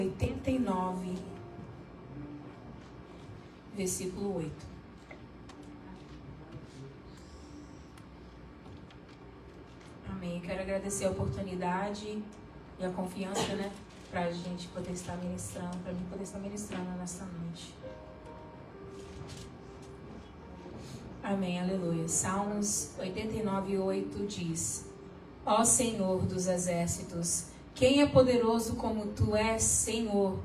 89, versículo 8. Amém. Quero agradecer a oportunidade e a confiança, para a gente poder estar ministrando, para mim poder estar ministrando nesta noite. Amém, aleluia. Salmos 89, 8 diz: Ó Senhor dos exércitos, quem é poderoso como tu és, Senhor?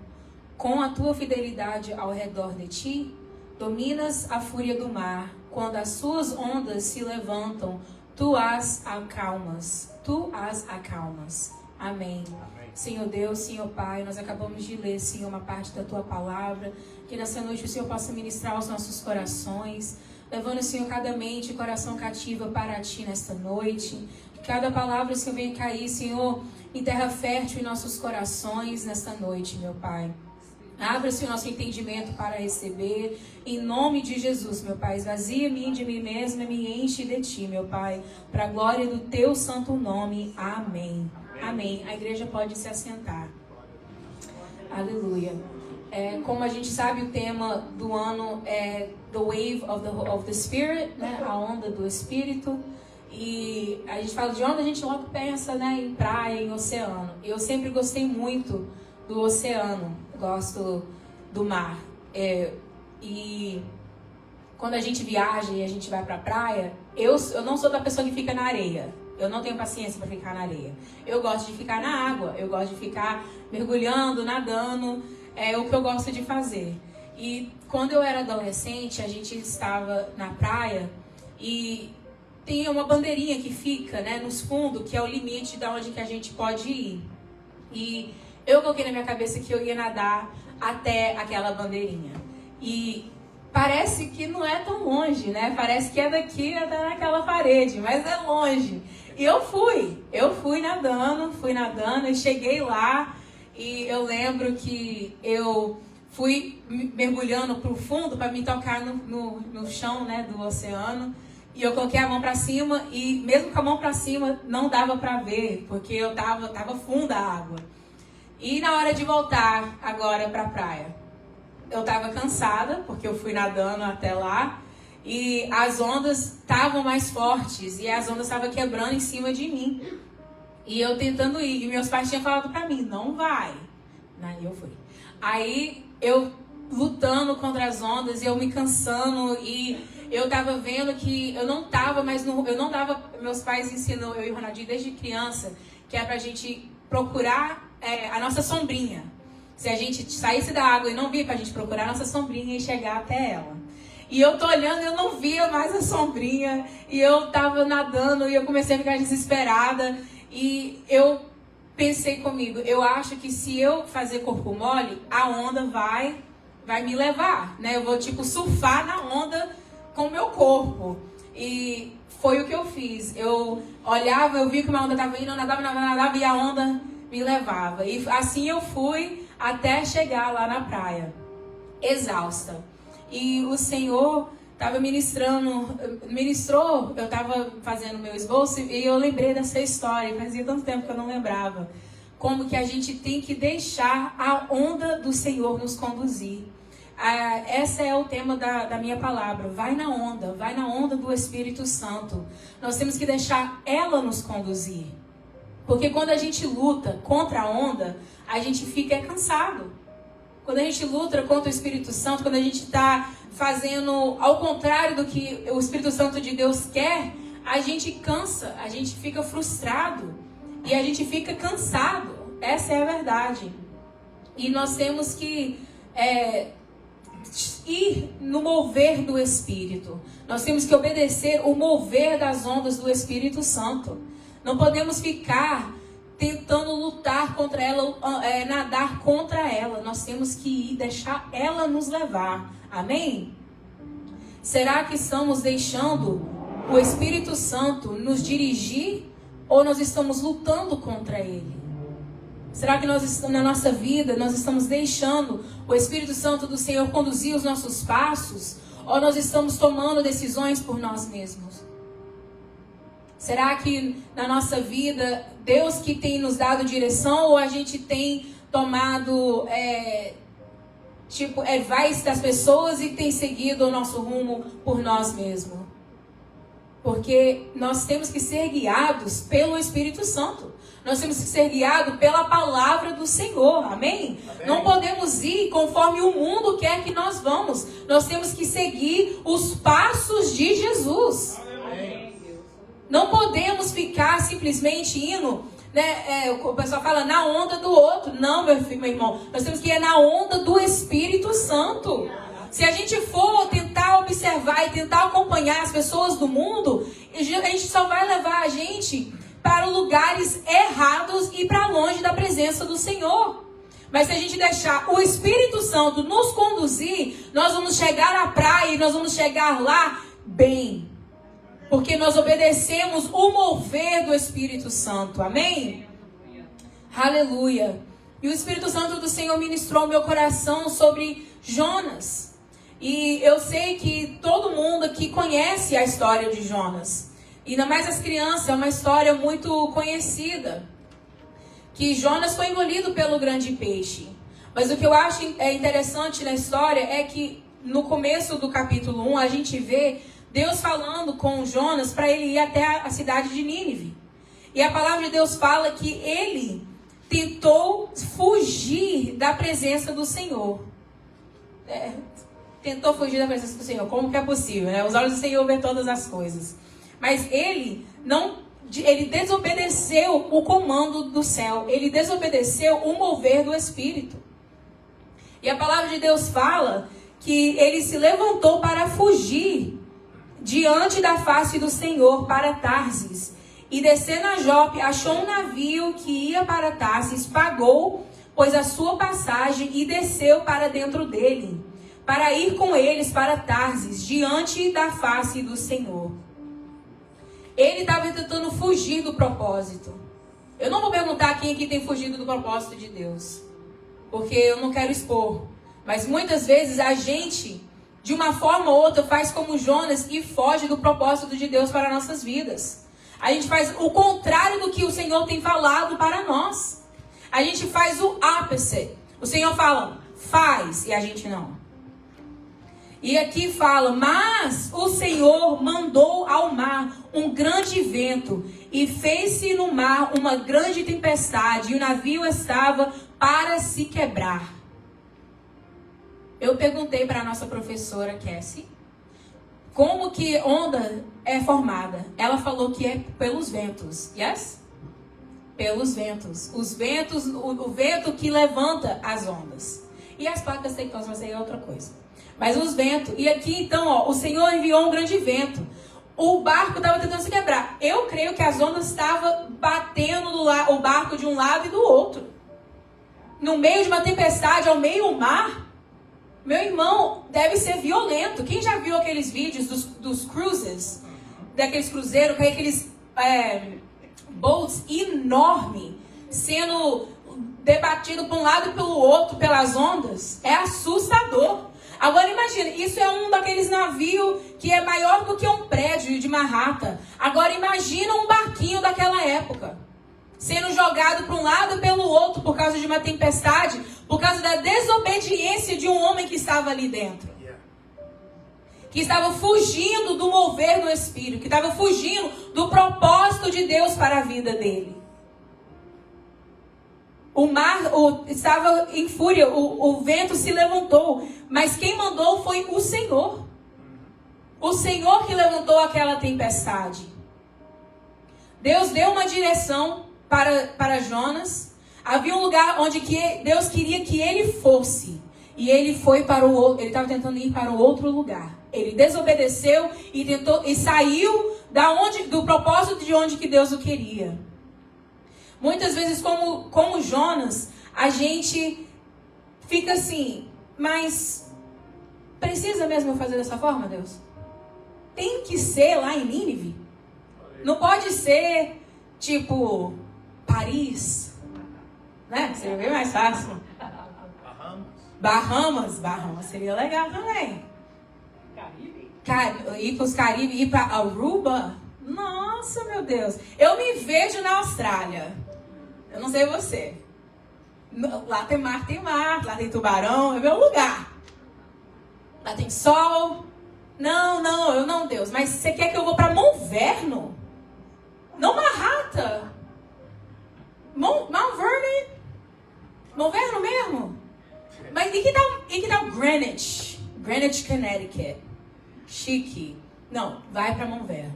Com a tua fidelidade ao redor de ti, dominas a fúria do mar. Quando as suas ondas se levantam, tu as acalmas. Tu as acalmas. Amém. Senhor Deus, Senhor Pai, nós acabamos de ler, Senhor, uma parte da tua palavra. Que nessa noite o Senhor possa ministrar aos nossos corações, levando, Senhor, cada mente e coração cativa para ti nesta noite. Que cada palavra, Senhor, venha cair, Senhor, em terra fértil em nossos corações nesta noite, meu Pai. Abra-se o nosso entendimento para receber, em nome de Jesus, meu Pai. Esvazia-me de mim mesma e me enche de ti, meu Pai, para a glória do teu santo nome. Amém. Amém. A igreja pode se assentar. Aleluia. Como a gente sabe, o tema do ano é The Wave of the Spirit, a onda do Espírito. E a gente fala de onda, a gente logo pensa, em praia, em oceano. Eu sempre gostei muito do oceano, gosto do mar. E quando a gente viaja e a gente vai pra praia, eu não sou da pessoa que fica na areia. Eu não tenho paciência para ficar na areia. Eu gosto de ficar na água, eu gosto de ficar mergulhando, nadando. É o que eu gosto de fazer. E quando eu era adolescente, a gente estava na praia e tem uma bandeirinha que fica, nos fundos, que é o limite de onde que a gente pode ir. E eu coloquei na minha cabeça que eu ia nadar até aquela bandeirinha. E parece que não é tão longe, Parece que é daqui até naquela parede, mas é longe. E eu fui nadando, e cheguei lá. E eu lembro que eu fui mergulhando pro fundo para me tocar no chão, do oceano. E eu coloquei a mão para cima e mesmo com a mão para cima não dava para ver, porque eu tava funda a água. E na hora de voltar agora para a praia, eu tava cansada, porque eu fui nadando até lá. E as ondas estavam mais fortes e as ondas estavam quebrando em cima de mim. E eu tentando ir. E meus pais tinham falado pra mim, não vai. Aí eu fui. Aí eu lutando contra as ondas e eu me cansando. E eu tava vendo que eu não tava mais eu não dava. Meus pais ensinam eu e o Ronaldinho desde criança, que é pra gente procurar a nossa sombrinha. Se a gente saísse da água e não via, pra gente procurar a nossa sombrinha e chegar até ela. E eu tô olhando e eu não via mais a sombrinha. E eu tava nadando e eu comecei a ficar desesperada. E eu pensei comigo, eu acho que se eu fazer corpo mole, a onda vai me levar, Eu vou, surfar na onda com o meu corpo. E foi o que eu fiz. Eu olhava, eu vi que uma onda estava indo, eu nadava e a onda me levava. E assim eu fui até chegar lá na praia, exausta. E o Senhor estava ministrou, eu estava fazendo meu esboço e eu lembrei dessa história, fazia tanto tempo que eu não lembrava. Como que a gente tem que deixar a onda do Senhor nos conduzir. Esse é o tema da minha palavra, vai na onda do Espírito Santo. Nós temos que deixar ela nos conduzir. Porque quando a gente luta contra a onda, a gente fica cansado. Quando a gente luta contra o Espírito Santo, quando a gente está fazendo ao contrário do que o Espírito Santo de Deus quer, a gente cansa, a gente fica frustrado e a gente fica cansado. Essa é a verdade. E nós temos que ir no mover do Espírito. Nós temos que obedecer o mover das ondas do Espírito Santo. Não podemos ficar tentando lutar contra ela, nadar contra ela. Nós temos que ir, deixar ela nos levar. Amém? Será que estamos deixando o Espírito Santo nos dirigir ou nós estamos lutando contra ele? Será que na nossa vida nós estamos deixando o Espírito Santo do Senhor conduzir os nossos passos ou nós estamos tomando decisões por nós mesmos? Será que na nossa vida, Deus que tem nos dado direção ou a gente tem tomado advice das pessoas e tem seguido o nosso rumo por nós mesmos. Porque nós temos que ser guiados pelo Espírito Santo. Nós temos que ser guiados pela palavra do Senhor. Amém? Amém? Não podemos ir conforme o mundo quer que nós vamos. Nós temos que seguir os passos de Jesus. Amém. Não podemos ficar simplesmente indo, né? O pessoal fala na onda do outro. Não, meu irmão. Nós temos que ir na onda do Espírito Santo. Se a gente for tentar observar e tentar acompanhar as pessoas do mundo, a gente só vai levar a gente para lugares errados e para longe da presença do Senhor. Mas se a gente deixar o Espírito Santo nos conduzir, nós vamos chegar à praia e nós vamos chegar lá bem. Porque nós obedecemos o mover do Espírito Santo. Amém? Aleluia. E o Espírito Santo do Senhor ministrou ao meu coração sobre Jonas. E eu sei que todo mundo aqui conhece a história de Jonas. E ainda mais as crianças, é uma história muito conhecida. Que Jonas foi engolido pelo grande peixe. Mas o que eu acho interessante na história é que no começo do capítulo 1 a gente vê Deus falando com Jonas para ele ir até a cidade de Nínive. E a palavra de Deus fala que ele tentou fugir da presença do Senhor. Tentou fugir da presença do Senhor. Como que é possível, né? Os olhos do Senhor vê todas as coisas. Mas ele desobedeceu o comando do céu. Ele desobedeceu o mover do Espírito. E a palavra de Deus fala que ele se levantou para fugir diante da face do Senhor para Tarsis. E descendo a Jope, achou um navio que ia para Tarsis, pagou, pois a sua passagem, e desceu para dentro dele, para ir com eles para Tarsis, diante da face do Senhor. Ele estava tentando fugir do propósito. Eu não vou perguntar quem aqui tem fugido do propósito de Deus, porque eu não quero expor. Mas muitas vezes a gente, de uma forma ou outra, faz como Jonas e foge do propósito de Deus para nossas vidas. A gente faz o contrário do que o Senhor tem falado para nós. A gente faz o opposite. O Senhor fala, faz, e a gente não. E aqui fala, mas o Senhor mandou ao mar um grande vento e fez-se no mar uma grande tempestade e o navio estava para se quebrar. Eu perguntei para a nossa professora Cassie, como que onda é formada? Ela falou que é pelos ventos. Yes? Pelos ventos. Os ventos, o vento que levanta as ondas. E as placas tectônicas, mas aí é outra coisa. Mas os ventos. E aqui então, ó, o Senhor enviou um grande vento. O barco estava tentando se quebrar. Eu creio que as ondas estavam batendo o barco de um lado e do outro. No meio de uma tempestade, ao meio do mar. Meu irmão, deve ser violento. Quem já viu aqueles vídeos dos cruises? Daqueles cruzeiros com aqueles boats enormes sendo debatido para um lado e pelo outro pelas ondas? É assustador. Agora imagina, isso é um daqueles navios que é maior do que um prédio de Manhattan. Agora imagina um barquinho daquela época, sendo jogado para um lado e pelo outro por causa de uma tempestade, por causa da desobediência de um homem que estava ali dentro. Que estava fugindo do mover do Espírito, que estava fugindo do propósito de Deus para a vida dele. O mar estava em fúria, o vento se levantou, mas quem mandou foi o Senhor. O Senhor que levantou aquela tempestade. Deus deu uma direção para Jonas. Havia um lugar onde Deus queria que ele fosse. E ele foi para o outro, ele estava tentando ir para o outro lugar. Ele desobedeceu e saiu do propósito de onde que Deus o queria. Muitas vezes, como Jonas, a gente fica assim, mas precisa mesmo eu fazer dessa forma, Deus? Tem que ser lá em Nínive? Não pode ser, tipo, Paris, né? Seria bem mais fácil. Bahamas seria legal também. Ir para os Caribe, ir para Aruba. Nossa, meu Deus. Eu me vejo na Austrália. Eu não sei você. Lá tem mar, lá tem tubarão, é meu lugar. Lá tem sol. Não, eu não, Deus. Mas você quer que eu vou para Monverno? Não Manhattan. Mount Vernon? Monverno mesmo? Mas e que tal Greenwich? Greenwich, Connecticut. Chique. Não, vai para Monverno.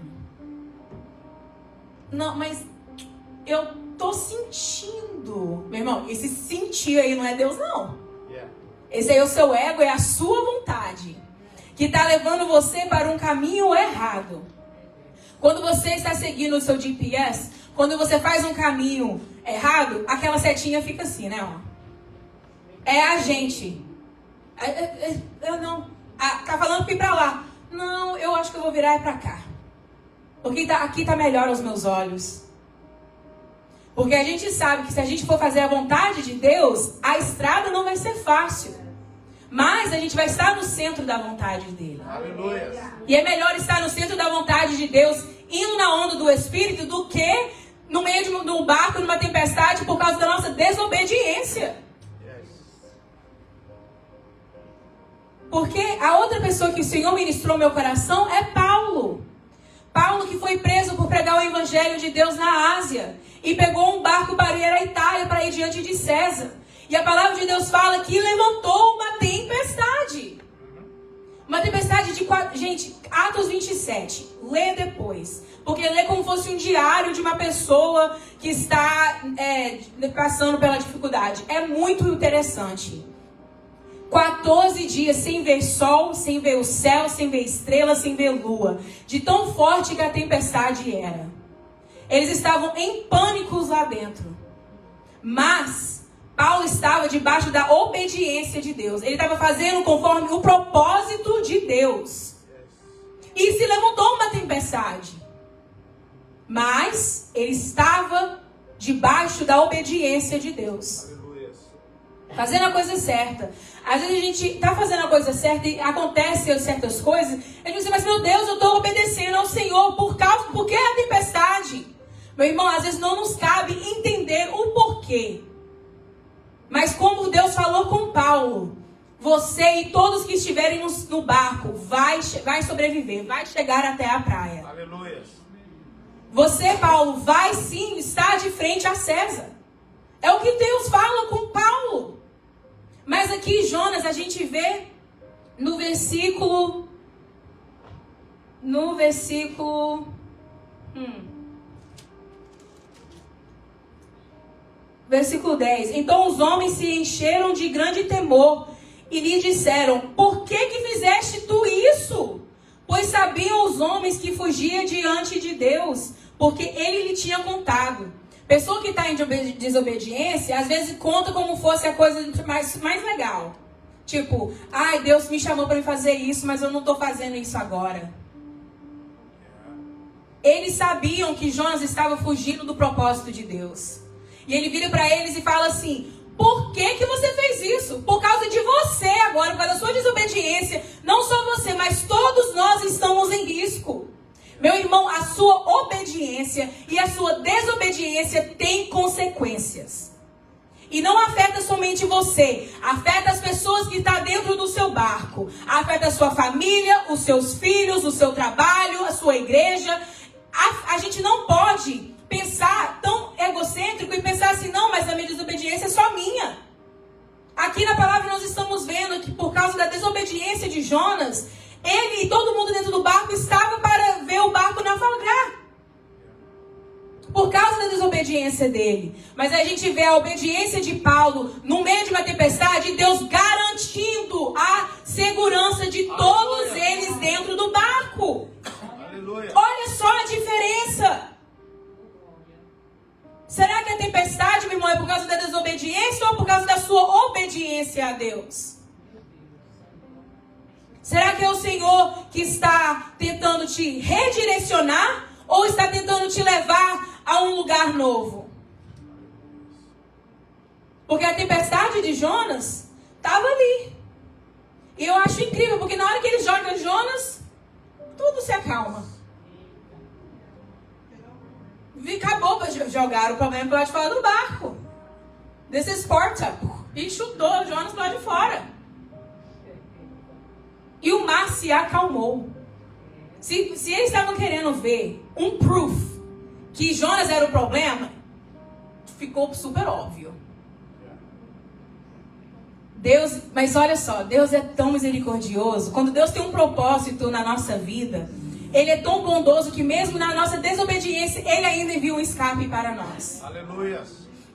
Não, mas eu tô sentindo. Meu irmão, esse sentir aí não é Deus, não. Esse aí é o seu ego, é a sua vontade, que está levando você para um caminho errado. Quando você está seguindo o seu GPS, quando você faz um caminho errado, aquela setinha fica assim, né? Ó. É a gente. Eu não. Tá falando que ir para lá. Não, eu acho que eu vou virar para cá. Porque aqui tá melhor aos meus olhos. Porque a gente sabe que se a gente for fazer a vontade de Deus, a estrada não vai ser fácil. Mas a gente vai estar no centro da vontade dele. Aleluia. E é melhor estar no centro da vontade de Deus, indo na onda do Espírito, do que no meio de um barco, numa tempestade, por causa da nossa desobediência. Porque a outra pessoa que o Senhor ministrou no meu coração é Paulo. Paulo, que foi preso por pregar o Evangelho de Deus na Ásia. E pegou um barco para ir à Itália, para ir diante de César. E a palavra de Deus fala que levantou uma tempestade. Uma tempestade de... Gente, Atos 27. Lê depois. Porque lê como fosse um diário de uma pessoa que está passando pela dificuldade. É muito interessante. 14 dias sem ver sol, sem ver o céu, sem ver estrela, sem ver lua. De tão forte que a tempestade era. Eles estavam em pânicos lá dentro. Mas Paulo estava debaixo da obediência de Deus. Ele estava fazendo conforme o propósito de Deus. E se levantou uma tempestade. Mas ele estava debaixo da obediência de Deus. Fazendo a coisa certa. Às vezes a gente está fazendo a coisa certa e acontecem certas coisas. A gente diz, mas meu Deus, eu estou obedecendo ao Senhor por que a tempestade? Meu irmão, às vezes não nos cabe entender o porquê. Mas como Deus falou com Paulo, você e todos que estiverem no barco vai sobreviver, vai chegar até a praia. Aleluia. Você, Paulo, vai sim estar de frente a César. É o que Deus fala com Paulo. Mas aqui, Jonas, a gente vê no versículo 10. Então os homens se encheram de grande temor e lhe disseram, por que fizeste tu isso? Pois sabiam os homens que fugia diante de Deus, porque ele lhe tinha contado. Pessoa que está em desobediência, às vezes conta como fosse a coisa mais legal. Tipo, ai, Deus me chamou para fazer isso, mas eu não estou fazendo isso agora. Eles sabiam que Jonas estava fugindo do propósito de Deus. E ele vira para eles e fala assim, por que você fez isso? Por causa de você agora, por causa da sua desobediência. Não só você, mas todos nós estamos em risco. Meu irmão, a sua obediência e a sua desobediência tem consequências. E não afeta somente você, afeta as pessoas que estão dentro do seu barco. Afeta a sua família, os seus filhos, o seu trabalho, a sua igreja. A gente não pode pensar tão egocêntrico e pensar assim, não, mas a minha desobediência é só minha. Aqui na palavra nós estamos vendo que por causa da desobediência de Jonas, ele e todo mundo dentro do barco estava para ver o barco naufragar. Por causa da desobediência dele. Mas a gente vê a obediência de Paulo no meio de uma tempestade, Deus garantindo a segurança de todos eles dentro do barco. Aleluia. Olha só a diferença. Será que a tempestade, meu irmão, é por causa da desobediência ou por causa da sua obediência a Deus? Será que é o Senhor que está tentando te redirecionar ou está tentando te levar a um lugar novo? Porque a tempestade de Jonas estava ali. E eu acho incrível, porque na hora que ele joga Jonas, tudo se acalma. Acabou para jogar o problema para lá de fora do barco. This is Sparta. E chutou Jonas lá de fora. E o mar se acalmou. Se eles estavam querendo ver um proof que Jonas era o problema, ficou super óbvio. Deus, mas olha só, Deus é tão misericordioso. Quando Deus tem um propósito na nossa vida, Ele é tão bondoso que mesmo na nossa desobediência, Ele ainda envia um escape para nós. Aleluia.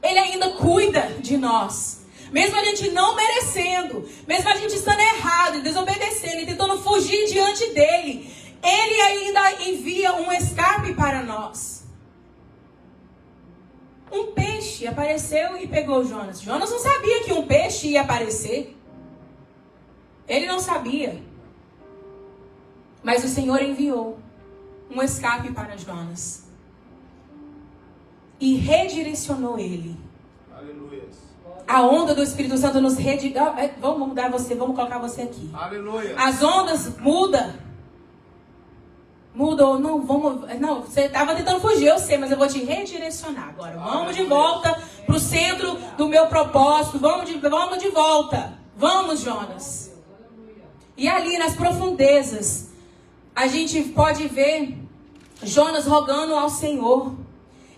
Ele ainda cuida de nós. Mesmo a gente não merecendo, mesmo a gente estando errado, desobedecendo e tentando fugir diante dele, Ele ainda envia um escape para nós. Um peixe apareceu e pegou Jonas. Jonas não sabia que um peixe ia aparecer. Ele não sabia. Mas o Senhor enviou um escape para Jonas. E redirecionou ele. Aleluia. A onda do Espírito Santo nos redirecionou. Vamos mudar você, vamos colocar você aqui. Aleluia. As ondas mudam. Mudou, não, você estava tentando fugir, eu sei, mas eu vou te redirecionar agora. Vamos de volta para o centro do meu propósito, vamos de volta. Vamos, Jonas. E ali nas profundezas, a gente pode ver Jonas rogando ao Senhor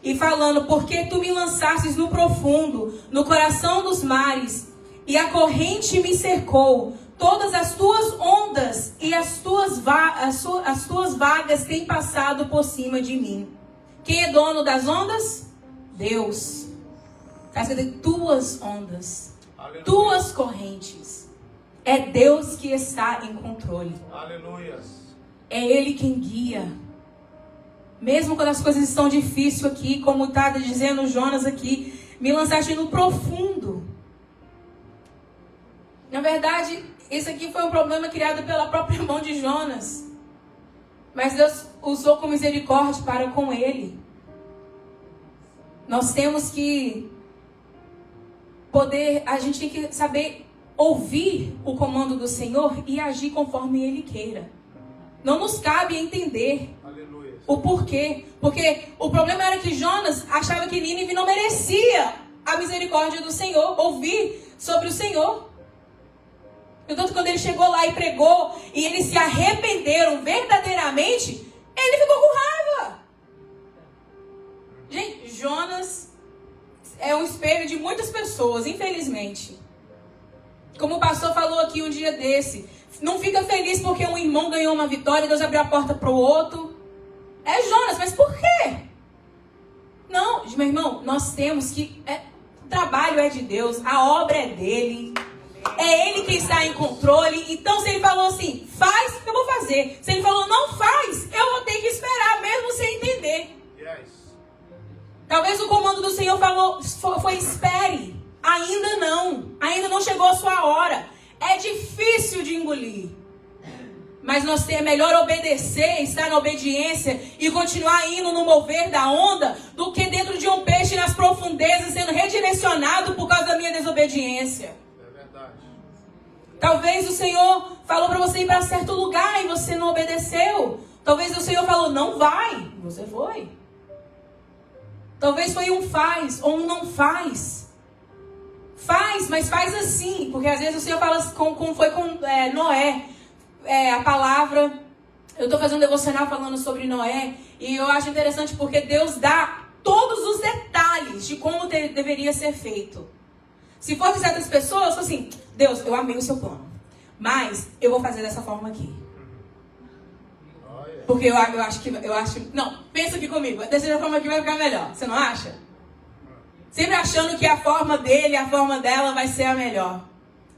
e falando: porque tu me lançastes no profundo, no coração dos mares, e a corrente me cercou. Todas as tuas ondas e as tuas vagas têm passado por cima de mim. Quem é dono das ondas? Deus. Tuas ondas, aleluia, tuas correntes. É Deus que está em controle. Aleluia. É Ele quem guia. Mesmo quando as coisas estão difíceis aqui, como está dizendo Jonas aqui, me lançaste no profundo. Na verdade, isso aqui foi um problema criado pela própria mão de Jonas. Mas Deus usou com misericórdia para com ele. Nós temos que a gente tem que saber ouvir o comando do Senhor e agir conforme Ele queira. Não nos cabe entender o porquê. Porque o problema era que Jonas achava que Nínive não merecia a misericórdia do Senhor, ouvir sobre o Senhor. Então, quando ele chegou lá e pregou, e eles se arrependeram verdadeiramente, ele ficou com raiva. Gente, Jonas é um espelho de muitas pessoas, infelizmente. Como o pastor falou aqui um dia desse, não fica feliz porque um irmão ganhou uma vitória e Deus abriu a porta para o outro. É Jonas, mas por quê? Não, meu irmão, nós temos que... o trabalho é de Deus, a obra é dele. É Ele quem está em controle. Então, se Ele falou assim, faz, eu vou fazer. Se Ele falou, não faz, eu vou ter que esperar, mesmo sem entender. Yes. Talvez o comando do Senhor foi espere. Ainda não chegou a sua hora. É difícil de engolir. Mas é melhor obedecer, estar na obediência e continuar indo no mover da onda do que dentro de um peixe nas profundezas sendo redirecionado por causa da minha desobediência. Talvez o Senhor falou para você ir para certo lugar e você não obedeceu. Talvez o Senhor falou, não vai. Você foi. Talvez foi um faz ou um não faz. Faz, mas faz assim. Porque às vezes o Senhor fala como foi com Noé. A palavra... Eu estou fazendo um devocional falando sobre Noé. E eu acho interessante porque Deus dá todos os detalhes de como deveria ser feito. Se for de certas pessoas, assim, Deus, eu amei o seu plano, mas eu vou fazer dessa forma aqui. Porque eu acho, não, pensa aqui comigo, dessa forma aqui vai ficar melhor, você não acha? Sempre achando que a forma dele, a forma dela vai ser a melhor.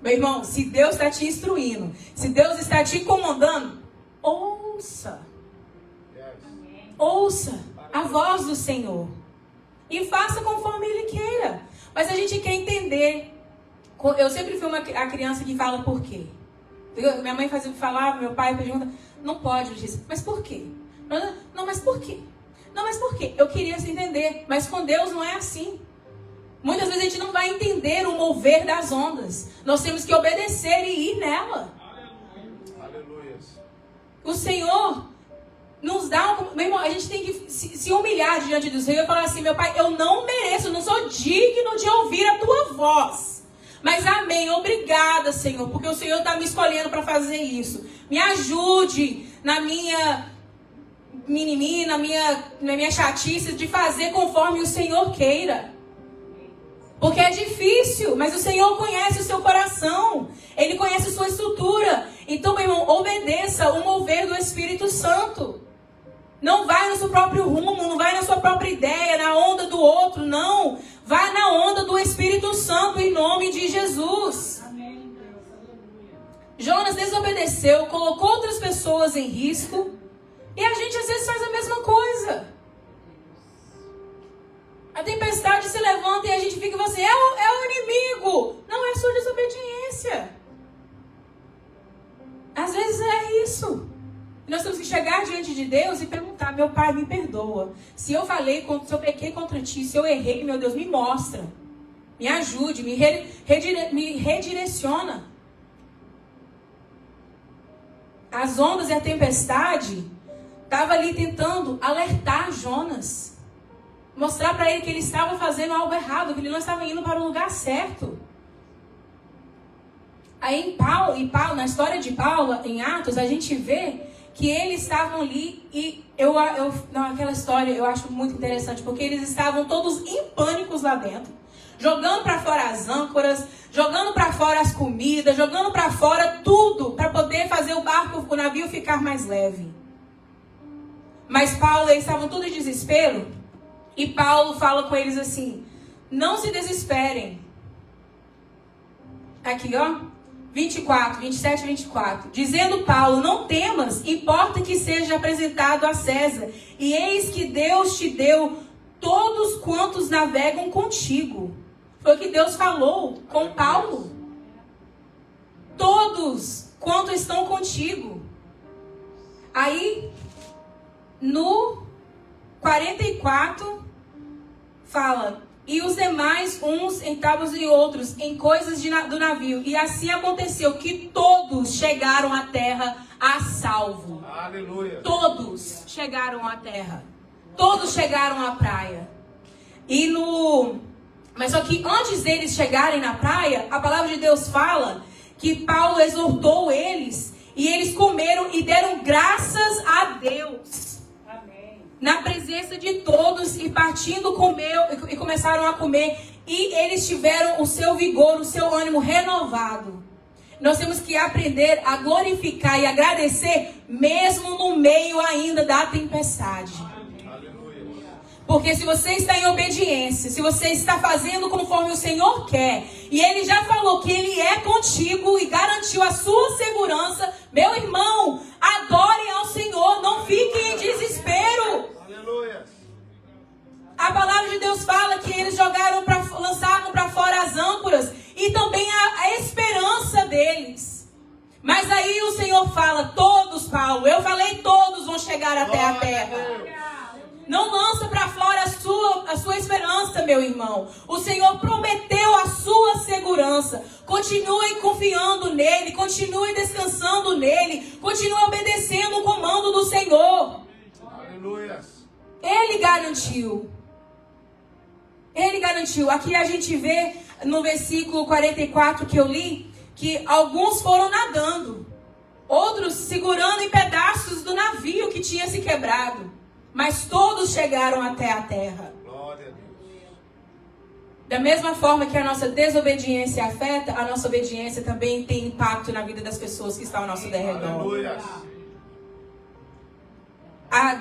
Meu irmão, se Deus está te instruindo, se Deus está te comandando, ouça a voz do Senhor e faça conforme Ele queira. Mas a gente quer entender. Eu sempre fui a criança que fala por quê. Minha mãe falava, meu pai pergunta, não pode, Letícia. Mas por quê? Não, mas por quê? Não, mas por quê? Eu queria se entender, mas com Deus não é assim. Muitas vezes a gente não vai entender o mover das ondas. Nós temos que obedecer e ir nela. Aleluia. O Senhor, nos dá meu irmão, a gente tem que se humilhar diante do Senhor e falar assim: meu Pai, eu não mereço, eu não sou digno de ouvir a tua voz. Mas amém, obrigada, Senhor, porque o Senhor está me escolhendo para fazer isso. Me ajude na minha mimimi, na minha chatice de fazer conforme o Senhor queira. Porque é difícil, mas o Senhor conhece o seu coração. Ele conhece a sua estrutura. Então, meu irmão, obedeça o mover do Espírito Santo. Não vai no seu próprio rumo, não vai na sua própria ideia, na onda do outro, não. Vai na onda do Espírito Santo, em nome de Jesus. Amém, Deus. Aleluia. Jonas desobedeceu, colocou outras pessoas em risco. E a gente às vezes faz a mesma coisa. A tempestade se levanta e a gente fica assim: é o inimigo. Não, é a sua desobediência. Às vezes é isso. Nós temos que chegar diante de Deus e perguntar: meu Pai, me perdoa. Se eu se eu pequei contra ti, se eu errei, meu Deus, me mostra. Me ajude, me redireciona. As ondas e a tempestade estavam ali tentando alertar Jonas. Mostrar para ele que ele estava fazendo algo errado, que ele não estava indo para o lugar certo. Aí em Paulo, na história de Paulo, em Atos, a gente vê que eles estavam ali e aquela história eu acho muito interessante, porque eles estavam todos em pânicos lá dentro, jogando para fora as âncoras, jogando para fora as comidas, jogando para fora tudo, para poder fazer o navio ficar mais leve. Mas Paulo, eles estavam todos em desespero, e Paulo fala com eles assim: não se desesperem. Aqui, ó. 27 e 24. Dizendo Paulo: não temas, importa que seja apresentado a César. E eis que Deus te deu todos quantos navegam contigo. Foi o que Deus falou com Paulo. Todos quantos estão contigo. Aí, no 44, fala: e os demais, uns em tábuas e outros, em coisas do navio. E assim aconteceu que todos chegaram à terra a salvo. Aleluia. Todos chegaram à terra. Todos chegaram à praia. Mas só que antes deles chegarem na praia, a palavra de Deus fala que Paulo exortou eles. E eles comeram e deram graças a Deus. Na presença de todos, e partindo comeu e começaram a comer, e eles tiveram o seu vigor, o seu ânimo renovado. Nós temos que aprender a glorificar e agradecer mesmo no meio ainda da tempestade. Porque se você está em obediência, se você está fazendo conforme o Senhor quer, e Ele já falou que Ele é contigo e garantiu a sua segurança, meu irmão, adorem ao Senhor, não fiquem em desespero. Aleluia. A palavra de Deus fala que eles lançaram para fora as âncoras e também a esperança deles. Mas aí o Senhor fala: todos, Paulo, eu falei, todos vão chegar até a terra. Não lança para fora a sua esperança, meu irmão. O Senhor prometeu a sua segurança. Continue confiando nele, continue descansando nele, continue obedecendo o comando do Senhor. Aleluia. Ele garantiu. Ele garantiu. Aqui a gente vê no versículo 44 que eu li, que alguns foram nadando, outros segurando em pedaços do navio que tinha se quebrado. Mas todos chegaram até a terra. Glória a Deus. Da mesma forma que a nossa desobediência afeta, a nossa obediência também tem impacto na vida das pessoas que estão ao nosso derredor. Aleluia.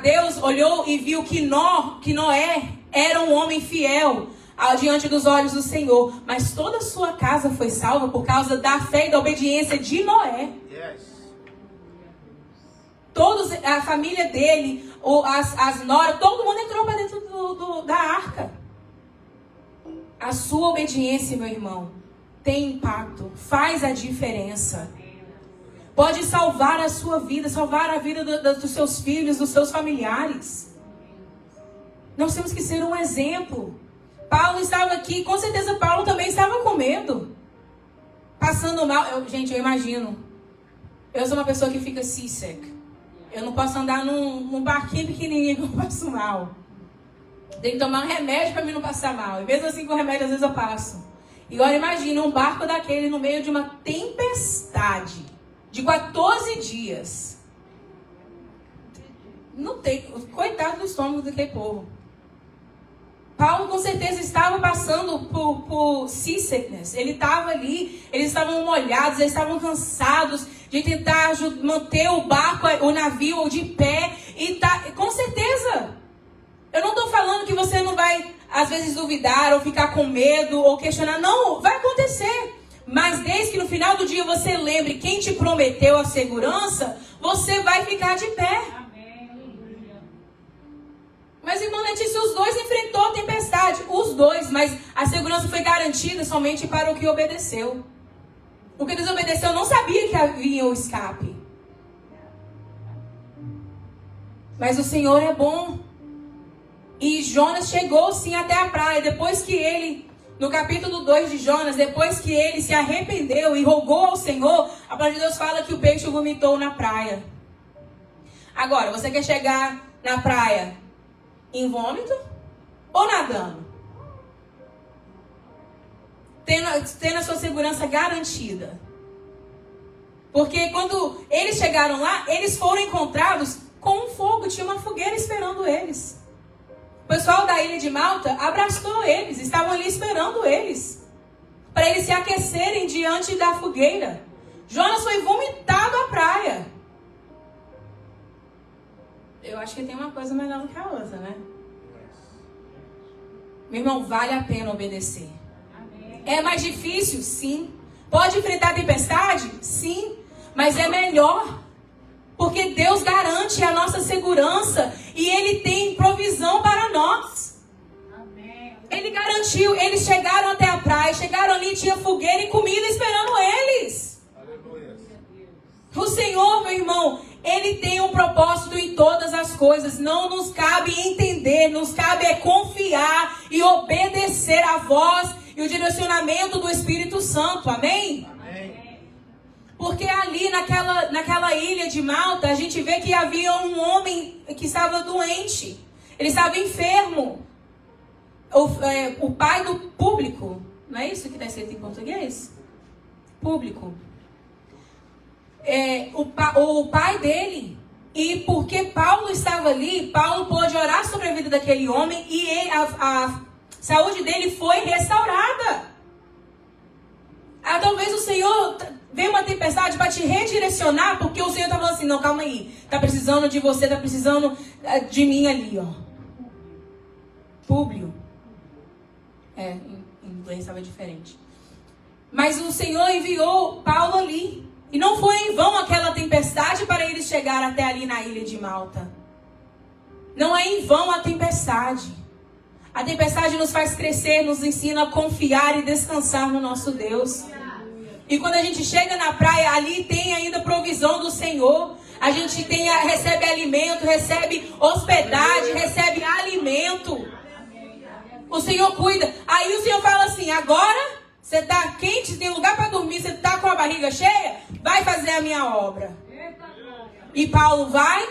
Deus olhou e viu que Noé era um homem fiel diante dos olhos do Senhor. Mas toda a sua casa foi salva por causa da fé e da obediência de Noé. Todos, a família dele, as noras, todo mundo entrou para dentro da arca. A sua obediência, meu irmão, tem impacto, faz a diferença. Pode salvar a sua vida, salvar a vida dos seus filhos, dos seus familiares. Nós temos que ser um exemplo. Paulo estava aqui, com certeza Paulo também estava com medo. Passando mal. Gente, eu imagino. Eu sou uma pessoa que fica seasick. Eu não posso andar num barquinho pequenininho que eu passo mal. Tem que tomar um remédio para mim não passar mal. E mesmo assim com o remédio às vezes eu passo. E agora imagina um barco daquele no meio de uma tempestade de 14 dias. Não tem... Coitado do estômago daquele povo. Paulo com certeza estava passando por seasickness. Ele estava ali, eles estavam molhados, eles estavam cansados de tentar manter o barco, o navio de pé. Com certeza. Eu não estou falando que você não vai, às vezes, duvidar ou ficar com medo ou questionar. Não, vai acontecer. Mas desde que no final do dia você lembre quem te prometeu a segurança, você vai ficar de pé. Mas, irmã Letícia, os dois enfrentou a tempestade. Os dois, mas a segurança foi garantida somente para o que obedeceu. O que desobedeceu não sabia que havia o escape. Mas o Senhor é bom. E Jonas chegou sim até a praia. Depois que ele, no capítulo 2 de Jonas, depois que ele se arrependeu e rogou ao Senhor, a palavra de Deus fala que o peixe o vomitou na praia. Agora, você quer chegar na praia em vômito ou nadando? Tendo a sua segurança garantida. Porque quando eles chegaram lá, eles foram encontrados com um fogo. Tinha uma fogueira esperando eles. O pessoal da ilha de Malta abraçou eles. Estavam ali esperando eles. Para eles se aquecerem diante da fogueira. Jonas foi vomitado à praia. Eu acho que tem uma coisa melhor do que a outra, né? Meu irmão, vale a pena obedecer. Amém. É mais difícil? Sim. Pode enfrentar a tempestade? Sim. Mas é melhor. Porque Deus garante a nossa segurança. E Ele tem provisão para nós. Amém. Ele garantiu. Eles chegaram até a praia. Chegaram ali, tinha fogueira e comida esperando eles. Aleluia. O Senhor, meu irmão, Ele tem um propósito em todas as coisas. Não nos cabe entender, nos cabe confiar e obedecer a voz e o direcionamento do Espírito Santo. Amém? Amém. Porque ali naquela ilha de Malta, a gente vê que havia um homem que estava doente. Ele estava enfermo. O pai do público. Não é isso que está escrito em português? Público. O pai dele. E porque Paulo estava ali, Paulo pôde orar sobre a vida daquele homem e a saúde dele foi restaurada. Talvez o Senhor veio uma tempestade para te redirecionar, porque o Senhor está falando assim, não, calma aí, está precisando de você, está precisando de mim ali, ó. Públio. Em inglês estava diferente. Mas o Senhor enviou Paulo ali. E não foi em vão aquela tempestade para eles chegar até ali na ilha de Malta. Não é em vão a tempestade. A tempestade nos faz crescer, nos ensina a confiar e descansar no nosso Deus. E quando a gente chega na praia, ali tem ainda provisão do Senhor. A gente recebe alimento, recebe hospedagem, recebe alimento. O Senhor cuida. Aí o Senhor fala assim, agora você está quente, tem lugar para dormir, você está com a barriga cheia, vai fazer a minha obra. E Paulo vai,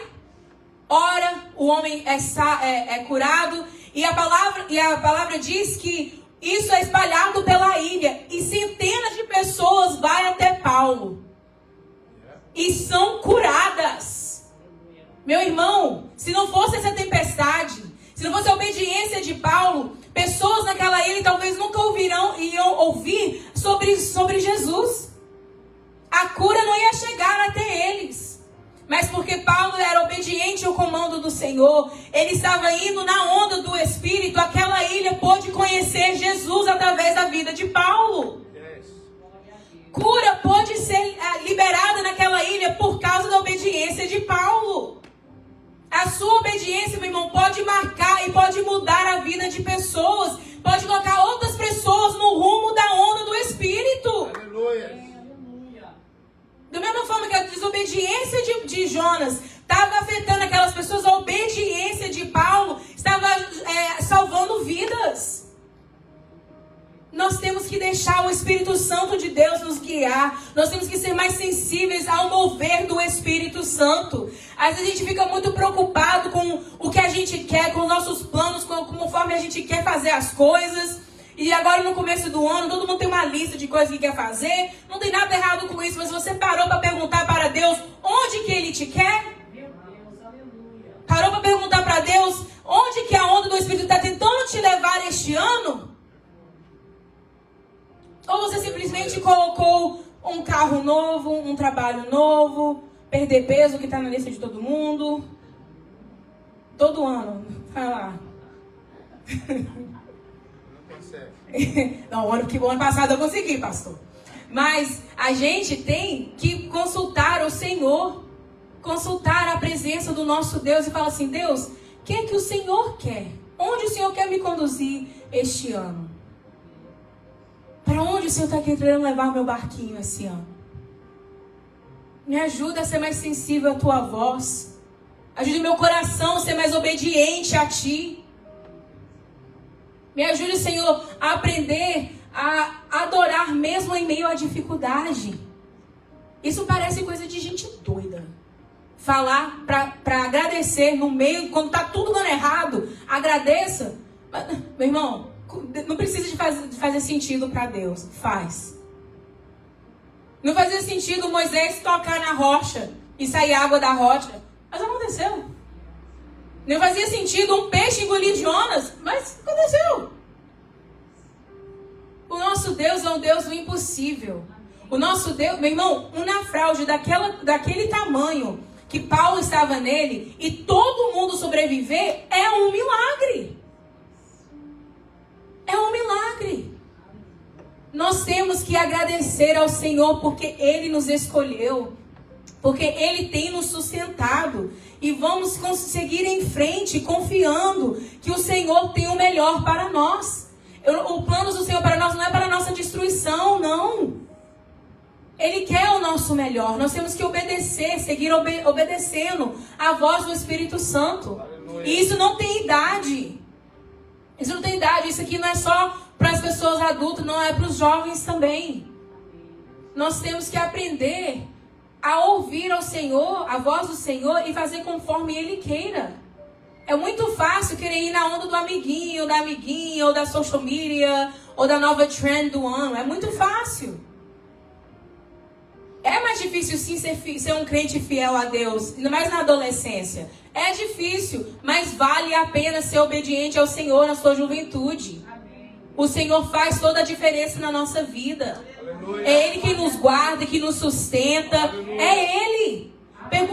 ora, o homem é curado. E a palavra diz que isso é espalhado pela ilha. E centenas de pessoas vão até Paulo. E são curadas. Meu irmão, se não fosse essa tempestade, se não fosse a obediência de Paulo, pessoas naquela ilha talvez nunca iam ouvir sobre Jesus. A cura não ia chegar até eles. Mas porque Paulo era obediente ao comando do Senhor, ele estava indo na onda do Espírito, aquela ilha pôde conhecer Jesus através da vida de Paulo. Cura pôde ser liberada naquela ilha por causa da obediência de Paulo. A sua obediência, meu irmão, pode marcar e pode mudar a vida de pessoas, pode colocar outras pessoas no rumo da onda do Espírito. Aleluia. Da mesma forma que a desobediência de Jonas estava afetando aquelas pessoas, a obediência de Paulo estava salvando vidas. Nós temos que deixar o Espírito Santo de Deus nos guiar. Nós temos que ser mais sensíveis ao mover do Espírito Santo. Às vezes a gente fica muito preocupado com o que a gente quer, com os nossos planos, conforme a gente quer fazer as coisas. E agora no começo do ano, todo mundo tem uma lista de coisas que quer fazer. Não tem nada errado com isso, mas você parou para perguntar para Deus onde que Ele te quer? Meu Deus, aleluia. Parou para perguntar para Deus onde que a onda do Espírito está tentando te levar este ano? Ou você simplesmente colocou um carro novo, um trabalho novo, perder peso que está na lista de todo mundo? Todo ano. Vai lá. Não, o ano passado eu consegui, pastor. Mas a gente tem que consultar o Senhor. Consultar a presença do nosso Deus e falar assim: Deus, o que é que o Senhor quer? Onde o Senhor quer me conduzir este ano? Para onde o Senhor está querendo levar o meu barquinho esse ano? Me ajuda a ser mais sensível à tua voz. Ajude o meu coração a ser mais obediente a ti. Me ajude, Senhor, a aprender a adorar mesmo em meio à dificuldade. Isso parece coisa de gente doida. Falar para agradecer no meio, quando está tudo dando errado, agradeça. Meu irmão, não precisa de fazer sentido para Deus. Faz. Não fazia sentido Moisés tocar na rocha e sair água da rocha. Mas aconteceu. Não fazia sentido um peixe engolir Jonas. Mas aconteceu. O nosso Deus é um Deus do impossível. O nosso Deus, meu irmão, um naufrágio daquele tamanho que Paulo estava nele e todo mundo sobreviver é um milagre. É um milagre. Nós temos que agradecer ao Senhor porque Ele nos escolheu. Porque Ele tem nos sustentado. E vamos seguir em frente confiando que o Senhor tem o melhor para nós. O plano do Senhor para nós não é para a nossa destruição, não. Ele quer o nosso melhor. Nós temos que obedecer, seguir obedecendo a voz do Espírito Santo. Aleluia. E isso não tem idade. Isso não tem idade. Isso aqui não é só para as pessoas adultas, não, é para os jovens também. Nós temos que aprender a ouvir ao Senhor, a voz do Senhor, e fazer conforme Ele queira. É muito fácil querer ir na onda do amiguinho, da amiguinha, ou da social media, ou da nova trend do ano. É muito fácil. É mais difícil sim ser um crente fiel a Deus, ainda mais na adolescência. É difícil, mas vale a pena ser obediente ao Senhor na sua juventude. Amém. O Senhor faz toda a diferença na nossa vida. Aleluia. É Ele que nos guarda, que nos sustenta. Aleluia. É Ele.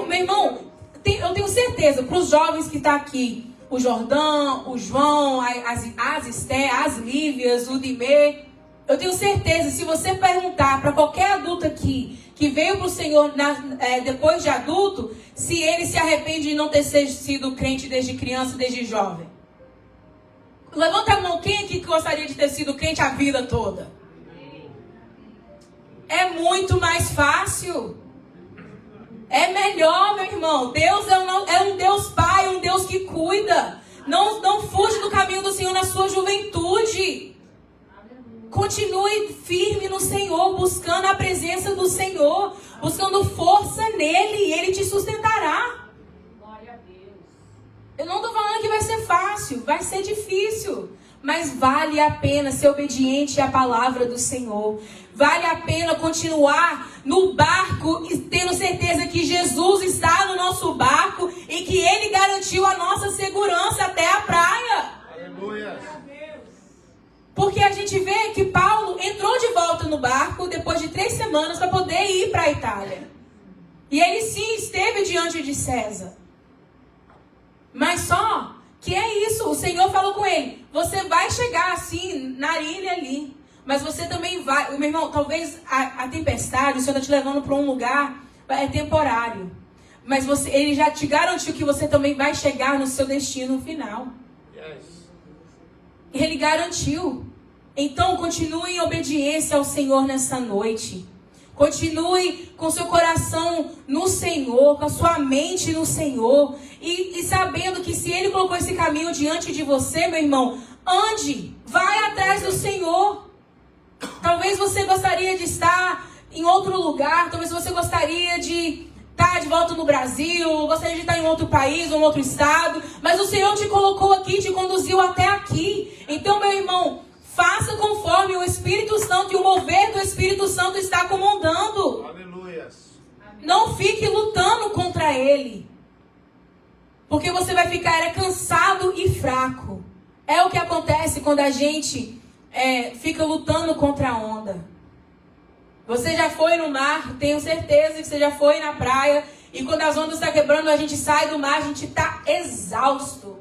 Meu irmão, eu tenho certeza, para os jovens que estão aqui, o Jordão, o João, as Esté, as Lívias, o Dimê, eu tenho certeza, se você perguntar para qualquer adulto aqui, que veio para o Senhor depois de adulto, se ele se arrepende de não ter sido crente desde criança, desde jovem. Levanta a mão, quem aqui gostaria de ter sido crente a vida toda? É muito mais fácil. É melhor, meu irmão. Deus é um Deus Pai, um Deus que cuida. Não fuja do caminho do Senhor na sua juventude. Continue firme no Senhor, buscando a presença do Senhor, buscando força nele, e Ele te sustentará. Glória a Deus. Eu não estou falando que vai ser fácil, vai ser difícil, mas vale a pena ser obediente à palavra do Senhor. Vale a pena continuar no barco, tendo certeza que Jesus está no nosso barco e que Ele garantiu a nossa segurança até a praia. Aleluia. Porque a gente vê que Paulo entrou de volta no barco depois de 3 semanas para poder ir para a Itália. E ele sim esteve diante de César. Mas só que é isso, o Senhor falou com ele: você vai chegar assim na ilha ali, mas você também vai, meu irmão, talvez a tempestade, o Senhor está te levando para um lugar, é temporário. Mas ele já te garantiu que você também vai chegar no seu destino final. Yes. Ele garantiu. Então, continue em obediência ao Senhor nessa noite. Continue com seu coração no Senhor, com a sua mente no Senhor. E sabendo que se Ele colocou esse caminho diante de você, meu irmão, ande, vai atrás do Senhor. Talvez você gostaria de estar em outro lugar, talvez você gostaria de estar de volta no Brasil, gostaria de estar em outro país, ou em outro estado, mas o Senhor te colocou aqui, te conduziu até aqui. Então, meu irmão, faça conforme o Espírito Santo e o mover do Espírito Santo está comandando. Aleluia. Não fique lutando contra ele, porque você vai ficar cansado e fraco. É o que acontece quando a gente fica lutando contra a onda. Você já foi no mar, tenho certeza que você já foi na praia, e quando as ondas estão quebrando, a gente sai do mar, a gente está exausto.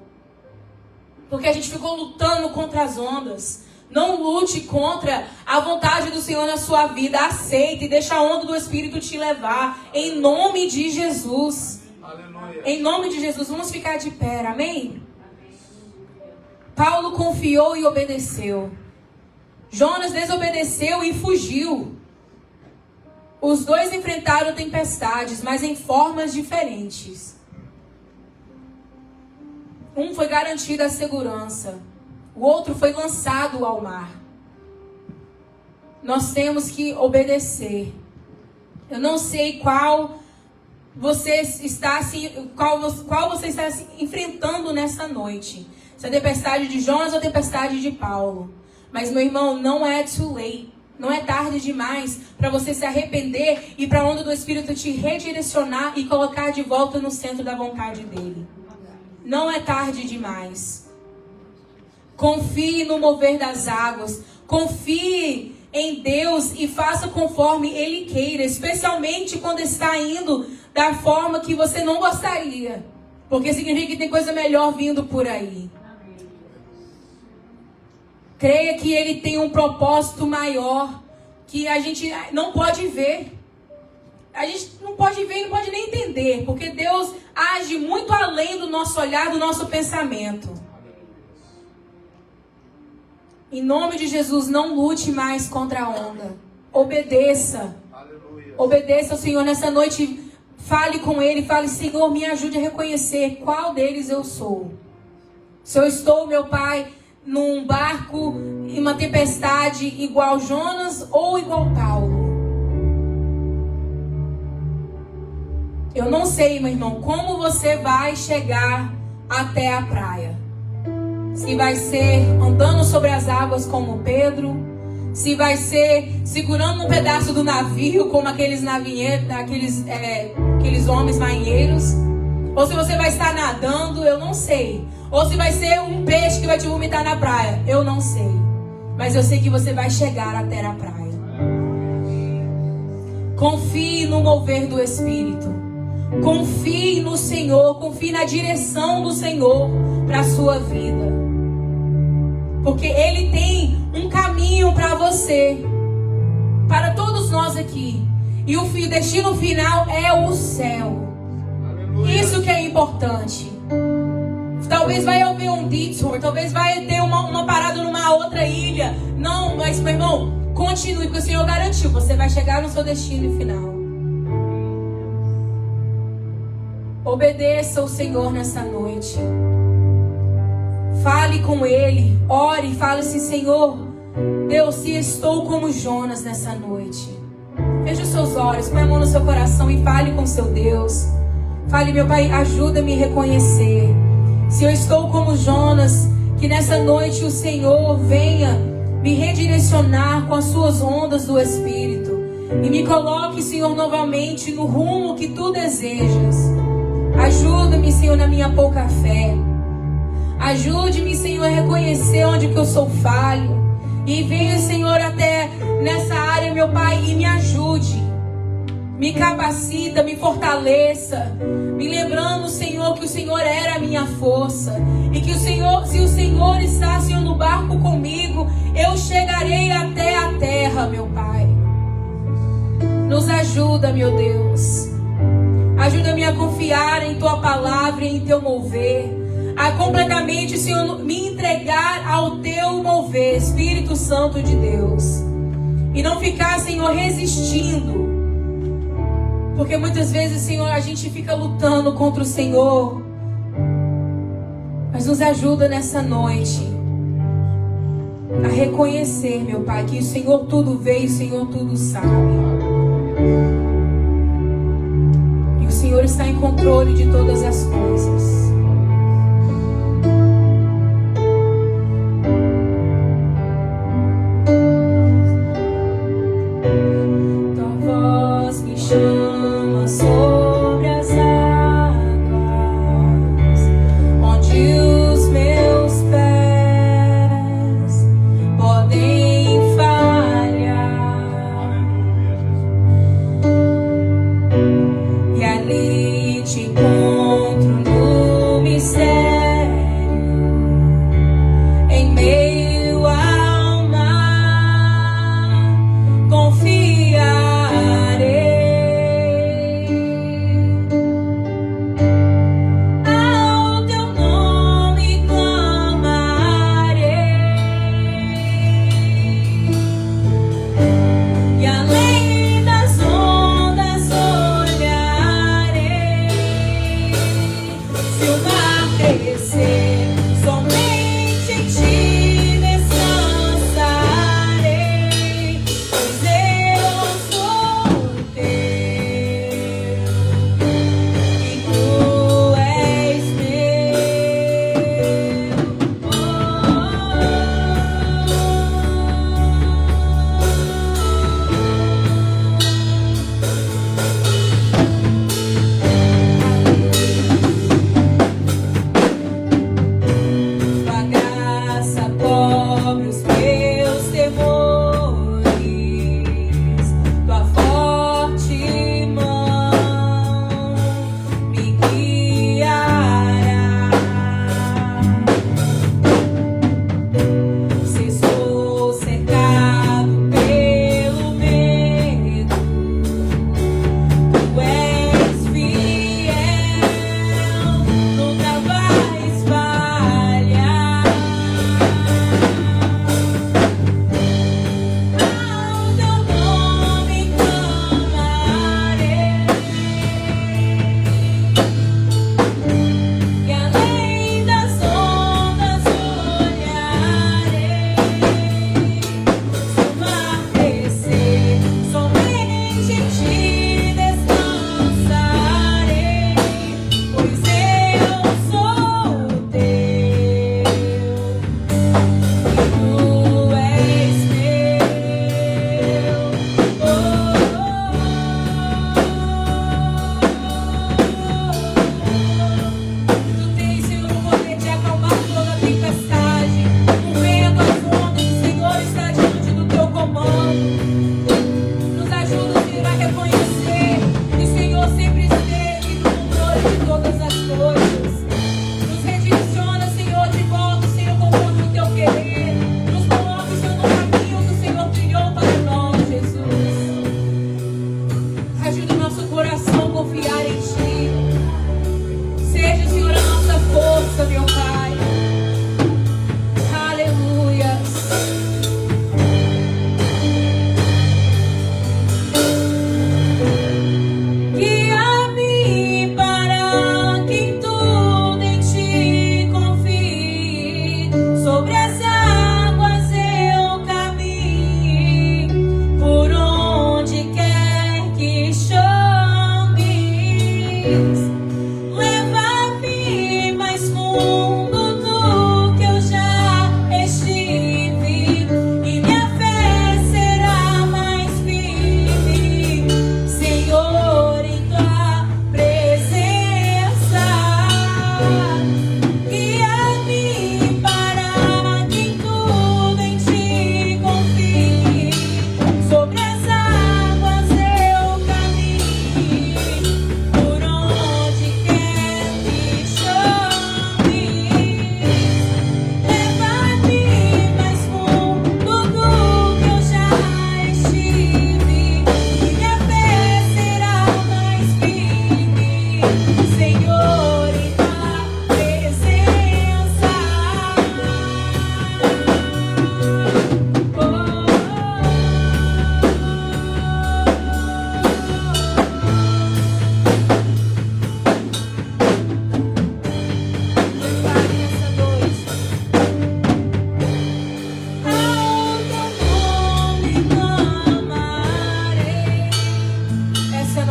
Porque a gente ficou lutando contra as ondas. Não lute contra a vontade do Senhor na sua vida. Aceite e deixa a onda do Espírito te levar. Em nome de Jesus. Aleluia. Em nome de Jesus. Vamos ficar de pé, amém? Paulo confiou e obedeceu. Jonas desobedeceu e fugiu. Os dois enfrentaram tempestades, mas em formas diferentes. Um foi garantida a segurança. O outro foi lançado ao mar. Nós temos que obedecer. Eu não sei qual você está enfrentando nessa noite. Se é a tempestade de Jonas ou a tempestade de Paulo. Mas, meu irmão, não é too late. Não é tarde demais para você se arrepender e para a onda do Espírito te redirecionar e colocar de volta no centro da vontade dele. Não é tarde demais. Confie no mover das águas. Confie em Deus e faça conforme Ele queira. Especialmente quando está indo da forma que você não gostaria. Porque significa que tem coisa melhor vindo por aí. Creia que Ele tem um propósito maior que a gente não pode ver. A gente não pode ver e não pode nem entender. Porque Deus age muito além do nosso olhar, do nosso pensamento. Em nome de Jesus, não lute mais contra a onda. Obedeça. Aleluia. Obedeça ao Senhor nessa noite. Fale com Ele. Fale, Senhor, me ajude a reconhecer qual deles eu sou. Se eu estou, meu Pai, num barco, em uma tempestade igual Jonas ou igual Paulo. Eu não sei, meu irmão, como você vai chegar até a praia. Se vai ser andando sobre as águas como Pedro, se vai ser segurando um pedaço do navio como aqueles homens marinheiros, ou se você vai estar nadando, eu não sei. Ou se vai ser um peixe que vai te vomitar na praia. Eu não sei. Mas eu sei que você vai chegar até a praia. Confie no mover do Espírito. Confie no Senhor. Confie na direção do Senhor para a sua vida. Porque Ele tem um caminho para você. Para todos nós aqui. E o destino final é o céu. Isso que é importante. Talvez vai haver um detour, talvez vai ter uma parada numa outra ilha. Não, mas, meu irmão, continue, porque o Senhor garantiu, você vai chegar no seu destino final. Obedeça ao Senhor nessa noite. Fale com Ele, ore e fale assim, Senhor, Deus, se estou como Jonas nessa noite. Feche os seus olhos, põe a mão no seu coração e fale com seu Deus. Fale, meu Pai, ajuda-me a reconhecer. Se eu estou como Jonas, que nessa noite o Senhor venha me redirecionar com as suas ondas do Espírito. E me coloque, Senhor, novamente no rumo que Tu desejas. Ajuda-me, Senhor, na minha pouca fé. Ajude-me, Senhor, a reconhecer onde que eu sou falho. E venha, Senhor, até nessa área, meu Pai, e me ajude. Me capacita, me fortaleça. Me lembrando, Senhor, que o Senhor era a minha força. E que o Senhor, se o Senhor está, Senhor, no barco comigo, eu chegarei até a terra, meu Pai. Nos ajuda, meu Deus. Ajuda-me a confiar em Tua palavra e em Teu mover. A completamente, Senhor, me entregar ao Teu mover, Espírito Santo de Deus. E não ficar, Senhor, resistindo. Porque muitas vezes, Senhor, a gente fica lutando contra o Senhor. Mas nos ajuda nessa noite a reconhecer, meu Pai, que o Senhor tudo vê e o Senhor tudo sabe. E o Senhor está em controle de todas as coisas. Tua voz me chama sobre as águas, onde os meus pés podem falhar, e ali te encontro no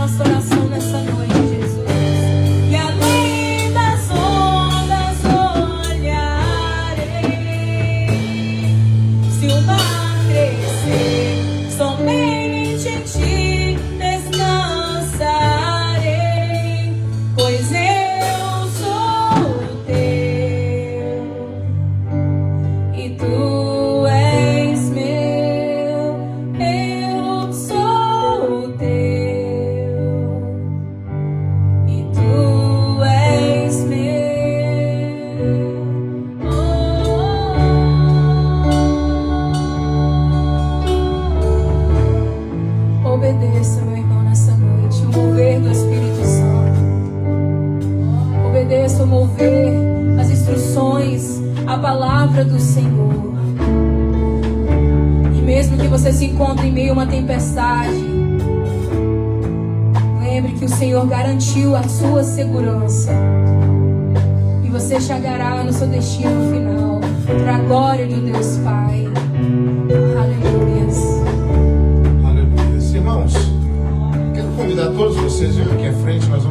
nossa oração nessa noite, Jesus. E além das ondas olharei, se o mar crescer, somente em ti descansarei, pois eu sou teu e tu és meu, eu sou teu e tu és meu. Obedeça, meu irmão, nessa noite, o mover do Espírito Santo. Obedeça o mover, as instruções, a palavra do Senhor. E mesmo que você se encontre em meio a uma tempestade, lembre que o Senhor garantiu a sua segurança. E você chegará no seu destino final, para a glória de Deus Pai. Aleluias. Aleluia. Irmãos, quero convidar todos vocês a vir aqui à frente, nós vamos